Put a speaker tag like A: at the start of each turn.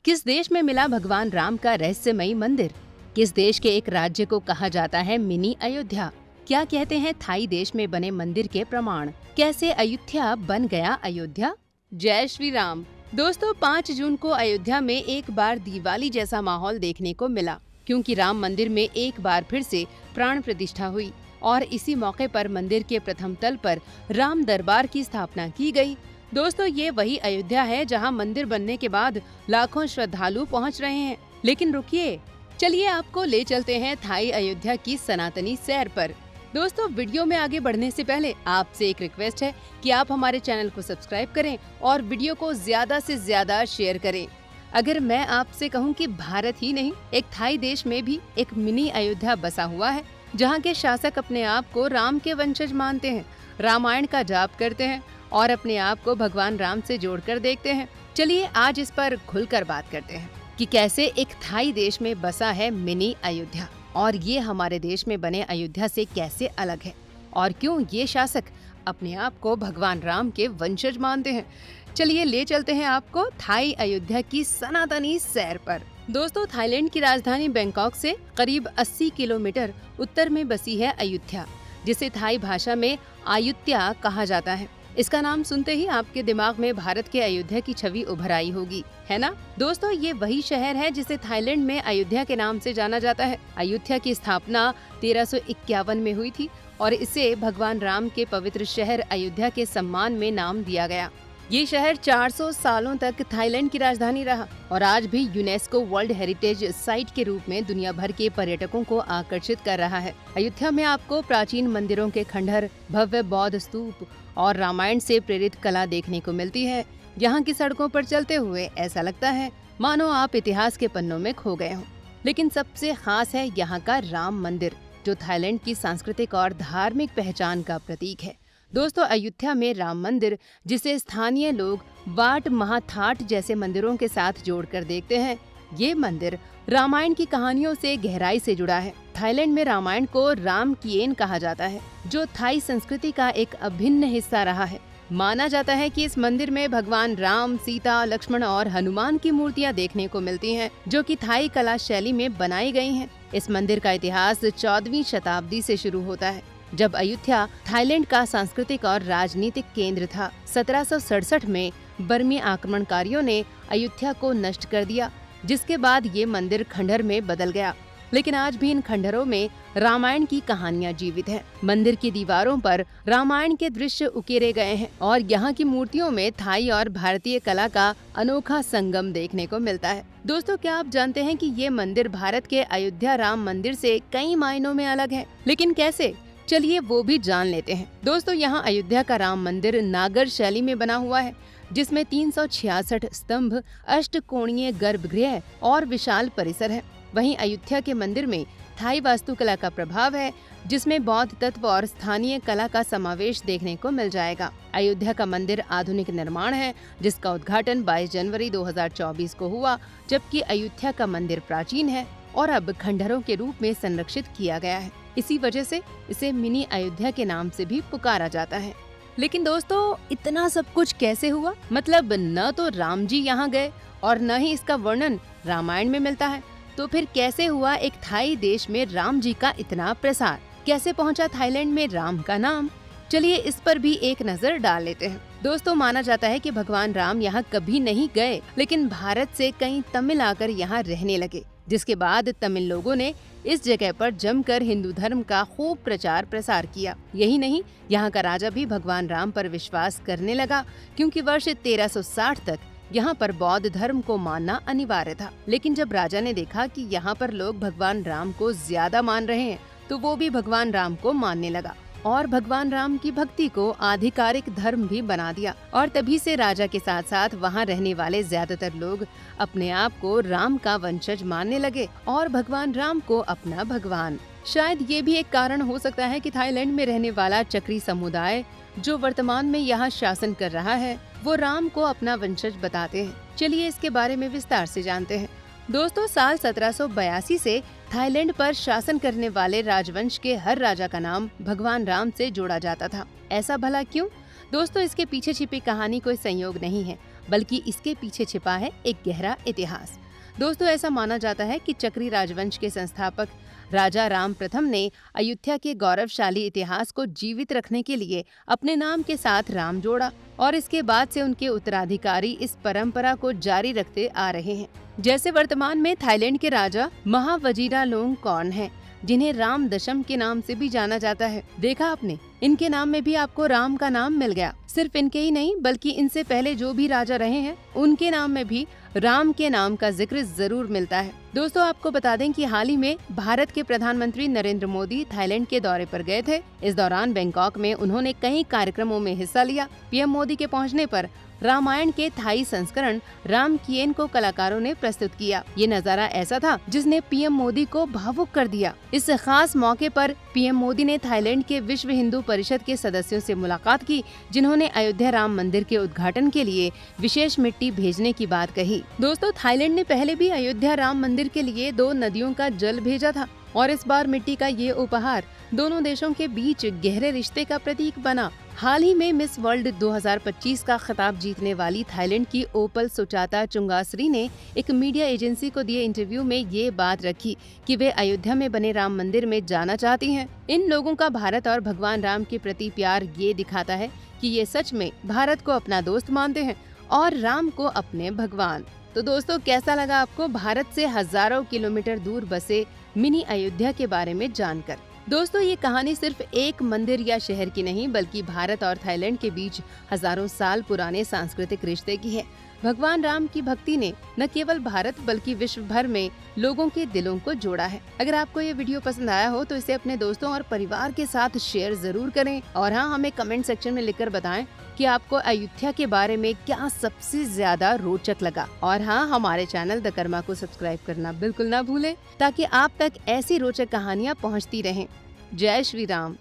A: किस देश में मिला भगवान राम का रहस्यमयी मंदिर? किस देश के एक राज्य को कहा जाता है मिनी अयोध्या? क्या कहते हैं थाई देश में बने मंदिर के प्रमाण? कैसे अयोध्या बन गया अयोध्या? जय श्री राम। दोस्तों, 5 जून को अयोध्या में एक बार दिवाली जैसा माहौल देखने को मिला, क्योंकि राम मंदिर में एक बार फिर से प्राण प्रतिष्ठा हुई और इसी मौके पर मंदिर के प्रथम तल पर राम दरबार की स्थापना की गई। दोस्तों, ये वही अयोध्या है जहां मंदिर बनने के बाद लाखों श्रद्धालु पहुंच रहे हैं। लेकिन रुकिए, चलिए आपको ले चलते हैं थाई अयोध्या की सनातनी सैर पर। दोस्तों, वीडियो में आगे बढ़ने से पहले आपसे एक रिक्वेस्ट है कि आप हमारे चैनल को सब्सक्राइब करें और वीडियो को ज्यादा से ज्यादा शेयर करें। अगर मैं आपसे कहूं कि भारत ही नहीं, एक थाई देश में भी एक मिनी अयोध्या बसा हुआ है, जहां के शासक अपने आप को राम के वंशज मानते हैं, रामायण का जाप करते हैं और अपने आप को भगवान राम से जोड़कर देखते हैं। चलिए आज इस पर खुलकर बात करते हैं कि कैसे एक थाई देश में बसा है मिनी अयोध्या और ये हमारे देश में बने अयोध्या से कैसे अलग है और क्यों ये शासक अपने आप को भगवान राम के वंशज मानते हैं। चलिए ले चलते हैं आपको थाई अयोध्या की सनातनी सैर पर। दोस्तों, थाईलैंड की राजधानी बैंकॉक से करीब 80 किलोमीटर उत्तर में बसी है अयोध्या, जिसे थाई भाषा में अयुत्या कहा जाता है। इसका नाम सुनते ही आपके दिमाग में भारत के अयोध्या की छवि उभर आई होगी, है ना? दोस्तों, ये वही शहर है जिसे थाईलैंड में अयोध्या के नाम से जाना जाता है। अयोध्या की स्थापना 1351 में हुई थी और इसे भगवान राम के पवित्र शहर अयोध्या के सम्मान में नाम दिया गया। ये शहर 400 सालों तक थाईलैंड की राजधानी रहा और आज भी यूनेस्को वर्ल्ड हेरिटेज साइट के रूप में दुनिया भर के पर्यटकों को आकर्षित कर रहा है। अयोध्या में आपको प्राचीन मंदिरों के खंडहर, भव्य बौद्ध स्तूप और रामायण से प्रेरित कला देखने को मिलती है। यहाँ की सड़कों पर चलते हुए ऐसा लगता है मानो आप इतिहास के पन्नों में खो गए हों। लेकिन सबसे खास है यहाँ का राम मंदिर, जो थाईलैंड की सांस्कृतिक और धार्मिक पहचान का प्रतीक है। दोस्तों, अयोध्या में राम मंदिर, जिसे स्थानीय लोग वाट महाथाट जैसे मंदिरों के साथ जोड़कर देखते हैं, ये मंदिर रामायण की कहानियों से गहराई से जुड़ा है। थाईलैंड में रामायण को राम किएन कहा जाता है, जो थाई संस्कृति का एक अभिन्न हिस्सा रहा है। माना जाता है कि इस मंदिर में भगवान राम, सीता, लक्ष्मण और हनुमान की मूर्तियां देखने को मिलती हैं, जो कि थाई कला शैली में बनाई गई हैं। इस मंदिर का इतिहास 14वीं शताब्दी से शुरू होता है, जब अयोध्या थाईलैंड का सांस्कृतिक और राजनीतिक केंद्र था। 1767 में बर्मी आक्रमणकारियों ने अयोध्या को नष्ट कर दिया, जिसके बाद ये मंदिर खंडहर में बदल गया। लेकिन आज भी इन खंडहरों में रामायण की कहानियां जीवित हैं। मंदिर की दीवारों पर रामायण के दृश्य उकेरे गए हैं और यहाँ की मूर्तियों में थाई और भारतीय कला का अनोखा संगम देखने को मिलता है। दोस्तों, क्या आप जानते हैं कि ये मंदिर भारत के अयोध्या राम मंदिर से कई मायनों में अलग है? लेकिन कैसे? चलिए वो भी जान लेते हैं। दोस्तों, यहाँ अयोध्या का राम मंदिर नागर शैली में बना हुआ है, जिसमें 366 स्तंभ, अष्टकोणीय गर्भगृह और विशाल परिसर है। वहीं अयोध्या के मंदिर में थाई वास्तुकला का प्रभाव है, जिसमें बौद्ध तत्व और स्थानीय कला का समावेश देखने को मिल जाएगा। अयोध्या का मंदिर आधुनिक निर्माण है, जिसका उद्घाटन 22 जनवरी 2024 को हुआ, जबकि अयोध्या का मंदिर प्राचीन है और अब खंडहरों के रूप में संरक्षित किया गया है। इसी वजह से इसे मिनी अयोध्या के नाम से भी पुकारा जाता है। लेकिन दोस्तों, इतना सब कुछ कैसे हुआ? मतलब न तो राम जी यहाँ गए और न ही इसका वर्णन रामायण में मिलता है, तो फिर कैसे हुआ एक थाई देश में राम जी का इतना प्रसार? कैसे पहुँचा थाईलैंड में राम का नाम? चलिए इस पर भी एक नजर डाल लेते हैं। दोस्तों, माना जाता है कि भगवान राम यहाँ कभी नहीं गए, लेकिन भारत से कई तमिल आकर यहाँ रहने लगे, जिसके बाद तमिल लोगों ने इस जगह पर जमकर हिंदू धर्म का खूब प्रचार प्रसार किया। यही नहीं, यहाँ का राजा भी भगवान राम पर विश्वास करने लगा, क्योंकि वर्ष 1360 तक यहाँ पर बौद्ध धर्म को मानना अनिवार्य था। लेकिन जब राजा ने देखा कि यहाँ पर लोग भगवान राम को ज्यादा मान रहे हैं, तो वो भी भगवान राम को मानने लगा और भगवान राम की भक्ति को आधिकारिक धर्म भी बना दिया। और तभी से राजा के साथ साथ वहाँ रहने वाले ज्यादातर लोग अपने आप को राम का वंशज मानने लगे और भगवान राम को अपना भगवान। शायद ये भी एक कारण हो सकता है कि थाईलैंड में रहने वाला चक्री समुदाय, जो वर्तमान में यहाँ शासन कर रहा है, वो राम को अपना वंशज बताते हैं। चलिए इसके बारे में विस्तार से जानते हैं। दोस्तों, साल 1782 से थाईलैंड पर शासन करने वाले राजवंश के हर राजा का नाम भगवान राम से जोड़ा जाता था। ऐसा भला क्यों? दोस्तों, इसके पीछे छिपी कहानी कोई संयोग नहीं है, बल्कि इसके पीछे छिपा है एक गहरा इतिहास। दोस्तों, ऐसा माना जाता है कि चक्री राजवंश के संस्थापक राजा राम प्रथम ने अयोध्या के गौरवशाली इतिहास को जीवित रखने के लिए अपने नाम के साथ राम जोड़ा और इसके बाद से उनके उत्तराधिकारी इस परंपरा को जारी रखते आ रहे हैं। जैसे वर्तमान में थाईलैंड के राजा महावजीरालोंगकॉर्न हैं, जिन्हें राम दशम के नाम से भी जाना जाता है। देखा आपने, इनके नाम में भी आपको राम का नाम मिल गया। सिर्फ इनके ही नहीं, बल्कि इनसे पहले जो भी राजा रहे हैं उनके नाम में भी राम के नाम का जिक्र जरूर मिलता है। दोस्तों, आपको बता दें कि हाल ही में भारत के प्रधानमंत्री नरेंद्र मोदी थाईलैंड के दौरे पर गए थे। इस दौरान बैंकॉक में उन्होंने कई कार्यक्रमों में हिस्सा लिया। पीएम मोदी के पहुंचने पर रामायण के थाई संस्करण राम किएन को कलाकारों ने प्रस्तुत किया। ये नजारा ऐसा था जिसने पीएम मोदी को भावुक कर दिया। इस खास मौके पर पीएम मोदी ने थाईलैंड के विश्व हिंदू परिषद के सदस्यों से मुलाकात की, जिन्होंने अयोध्या राम मंदिर के उद्घाटन के लिए विशेष मिट्टी भेजने की बात कही। दोस्तों, थाईलैंड ने पहले भी अयोध्या राम मंदिर के लिए 2 नदियों का जल भेजा था और इस बार मिट्टी का ये उपहार दोनों देशों के बीच गहरे रिश्ते का प्रतीक बना। हाल ही में मिस वर्ल्ड 2025 का खिताब जीतने वाली थाईलैंड की ओपल सुचाता चुंगासरी ने एक मीडिया एजेंसी को दिए इंटरव्यू में ये बात रखी कि वे अयोध्या में बने राम मंदिर में जाना चाहती हैं। इन लोगों का भारत और भगवान राम के प्रति प्यार ये दिखाता है कि ये सच में भारत को अपना दोस्त मानते हैं और राम को अपने भगवान। तो दोस्तों, कैसा लगा आपको भारत से हजारों किलोमीटर दूर बसे मिनी अयोध्या के बारे में जानकर? दोस्तों, ये कहानी सिर्फ एक मंदिर या शहर की नहीं, बल्कि भारत और थाईलैंड के बीच हजारों साल पुराने सांस्कृतिक रिश्ते की है। भगवान राम की भक्ति ने न केवल भारत बल्कि विश्व भर में लोगों के दिलों को जोड़ा है। अगर आपको ये वीडियो पसंद आया हो तो इसे अपने दोस्तों और परिवार के साथ शेयर जरूर करें और हाँ, हमें कमेंट सेक्शन में लिखकर बताएं कि आपको अयोध्या के बारे में क्या सबसे ज्यादा रोचक लगा। और हाँ, हमारे चैनल द कर्मा को सब्सक्राइब करना बिल्कुल ना भूलें, ताकि आप तक ऐसी रोचक कहानियाँ पहुँचती रहें। जय श्री राम।